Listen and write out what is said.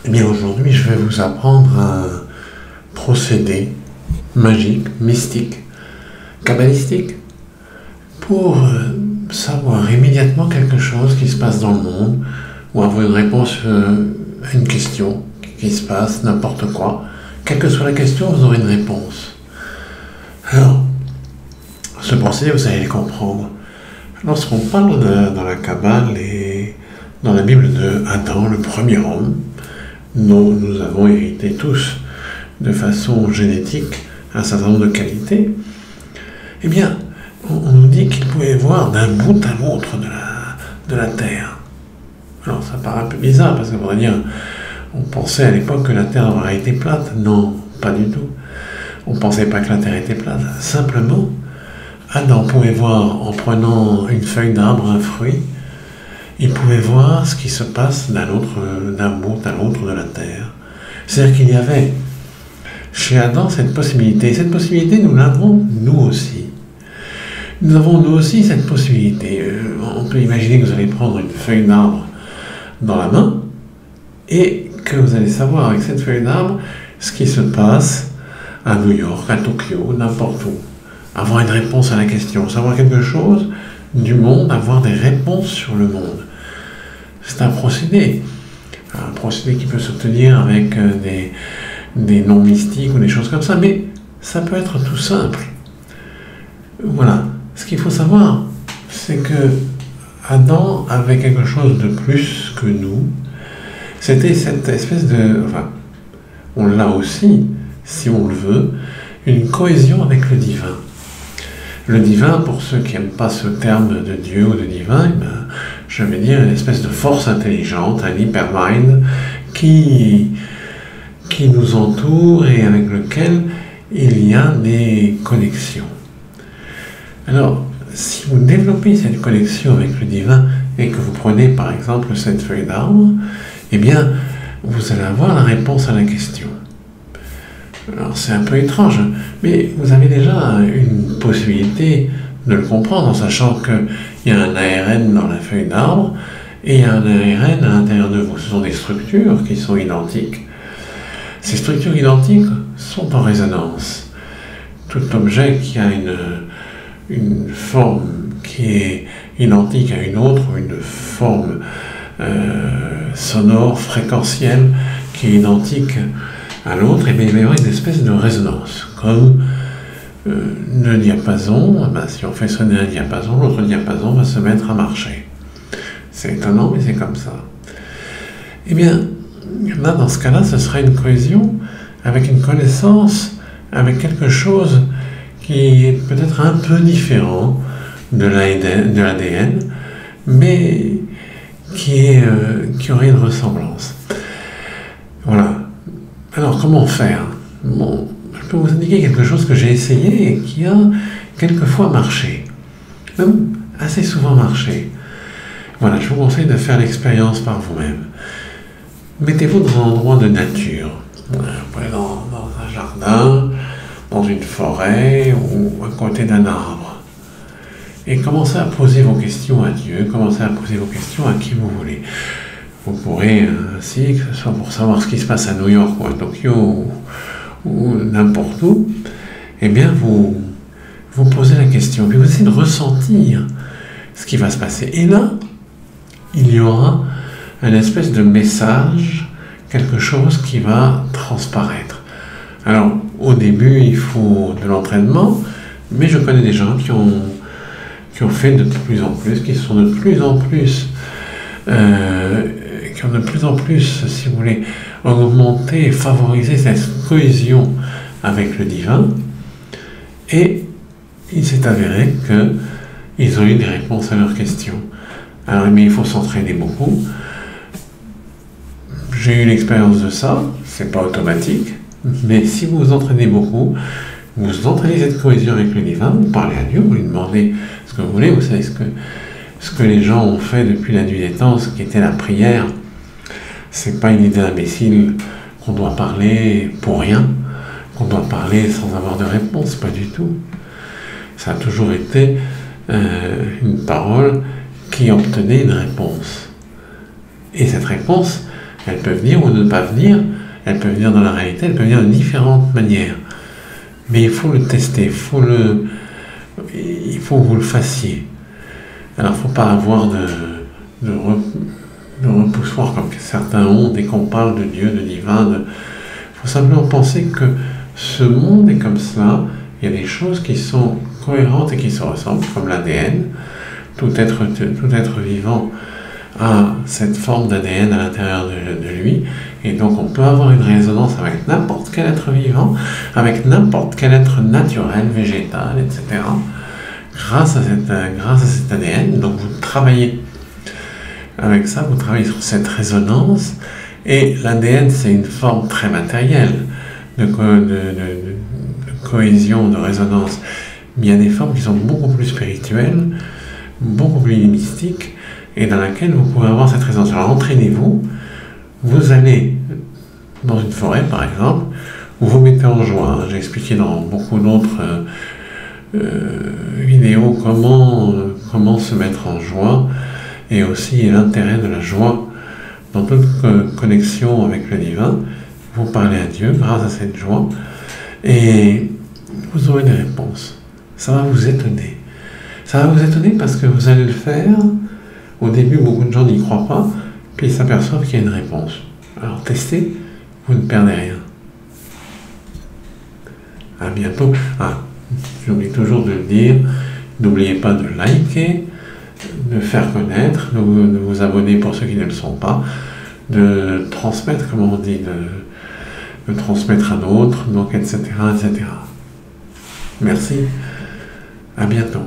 Eh bien aujourd'hui, je vais vous apprendre un procédé magique, mystique, kabbalistique, pour savoir immédiatement quelque chose qui se passe dans le monde, ou avoir une réponse à une question qui se passe, n'importe quoi. Quelle que soit la question, vous aurez une réponse. Alors, ce procédé, vous allez le comprendre. Lorsqu'on parle dans la Kabbale et dans la Bible de Adam, le premier homme, dont nous avons hérité tous de façon génétique un certain nombre de qualités, eh bien, on nous dit qu'il pouvait voir d'un bout à l'autre de la Terre. Alors ça paraît un peu bizarre, parce qu'on pourrait dire, on pensait à l'époque que la Terre aurait été plate. Non, pas du tout. On ne pensait pas que la Terre était plate. Simplement, Adam pouvait voir, en prenant une feuille d'arbre, un fruit, il pouvait voir ce qui se passe d'un bout à l'autre de la Terre. C'est-à-dire qu'il y avait chez Adam cette possibilité. Et cette possibilité, nous l'avons nous aussi. Nous avons nous aussi cette possibilité. On peut imaginer que vous allez prendre une feuille d'arbre dans la main et que vous allez savoir avec cette feuille d'arbre ce qui se passe à New York, à Tokyo, n'importe où. Avoir une réponse à la question, savoir quelque chose du monde, avoir des réponses sur le monde. C'est un procédé qui peut s'obtenir avec des noms mystiques ou des choses comme ça, mais ça peut être tout simple. Voilà. Ce qu'il faut savoir, c'est que Adam avait quelque chose de plus que nous. C'était cette espèce de... Enfin, on l'a aussi, si on le veut, une cohésion avec le divin. Le divin, pour ceux qui n'aiment pas ce terme de Dieu ou de divin, je vais dire une espèce de force intelligente, un hypermind, qui nous entoure et avec lequel il y a des connexions. Alors, si vous développez cette connexion avec le divin et que vous prenez par exemple cette feuille d'arbre, eh bien, vous allez avoir la réponse à la question. Alors c'est un peu étrange, mais vous avez déjà une possibilité de le comprendre en sachant qu'il y a un ARN dans la feuille d'arbre et il y a un ARN à l'intérieur de vous. Ce sont des structures qui sont identiques. Ces structures identiques sont en résonance. Tout objet qui a une forme qui est identique à une autre, ou une forme sonore, fréquentielle, qui est identique à l'autre, et bien il va y avoir une espèce de résonance. Comme le diapason, si on fait sonner un diapason, l'autre diapason va se mettre à marcher. C'est étonnant, mais c'est comme ça. Eh bien, là, dans ce cas-là, ce sera une cohésion avec une connaissance, avec quelque chose qui est peut-être un peu différent de l'ADN, mais qui aurait une ressemblance. Voilà. Alors, comment faire? Bon, je peux vous indiquer quelque chose que j'ai essayé et qui a quelquefois marché. Même assez souvent marché. Voilà, je vous conseille de faire l'expérience par vous-même. Mettez-vous dans un endroit de nature. Vous pouvez aller dans un jardin, dans une forêt ou à côté d'un arbre. Et commencez à poser vos questions à Dieu, commencez à poser vos questions à qui vous voulez. Vous pourrez ainsi, que ce soit pour savoir ce qui se passe à New York ou à Tokyo ou n'importe où, eh bien vous posez la question, puis vous essayez de ressentir ce qui va se passer. Et là, il y aura une espèce de message, quelque chose qui va transparaître. Alors, au début, il faut de l'entraînement, mais je connais des gens qui ont fait de plus en plus, qui sont de plus en plus, qui ont de plus en plus, si vous voulez, augmenté, favorisé cette cohésion avec le divin, et il s'est avéré qu'ils ont eu des réponses à leurs questions. Alors, mais il faut s'entraîner beaucoup. J'ai eu l'expérience de ça, c'est pas automatique, mais si vous vous entraînez beaucoup, vous entraînez cette cohésion avec le divin, vous parlez à Dieu, vous lui demandez ce que vous voulez, vous savez ce que les gens ont fait depuis la nuit des temps, ce qui était la prière. C'est pas une idée imbécile qu'on doit parler pour rien, qu'on doit parler sans avoir de réponse, pas du tout. Ça a toujours été une parole qui obtenait une réponse. Et cette réponse Elle peut venir ou ne pas venir, elle peut venir dans la réalité, elle peut venir de différentes manières. Mais il faut le tester, il faut que vous le fassiez. Alors il ne faut pas avoir de repoussoir comme certains ont dès qu'on parle de Dieu, de divin. Il faut simplement penser que ce monde est comme cela, il y a des choses qui sont cohérentes et qui se ressemblent, comme l'ADN. Tout être vivant a cette forme d'ADN à l'intérieur de lui, et donc on peut avoir une résonance avec n'importe quel être vivant, avec n'importe quel être naturel, végétal, etc. Grâce à cet ADN, donc vous travaillez avec ça, vous travaillez sur cette résonance, et l'ADN c'est une forme très matérielle de cohésion, de résonance, mais il y a des formes qui sont beaucoup plus spirituelles, beaucoup plus mystiques, et dans laquelle vous pouvez avoir cette résonance. Alors entraînez-vous, vous allez dans une forêt par exemple, où vous mettez en joie. J'ai expliqué dans beaucoup d'autres vidéos comment se mettre en joie, et aussi l'intérêt de la joie dans toute connexion avec le divin. Vous parlez à Dieu grâce à cette joie, et vous aurez des réponses. Ça va vous étonner. Ça va vous étonner parce que vous allez le faire. Au début, beaucoup de gens n'y croient pas, puis ils s'aperçoivent qu'il y a une réponse. Alors testez, vous ne perdez rien. À bientôt. J'oublie toujours de le dire, n'oubliez pas de liker, de faire connaître, de vous abonner pour ceux qui ne le sont pas, de transmettre, comme on dit, de transmettre à d'autres, donc etc., etc. Merci, à bientôt.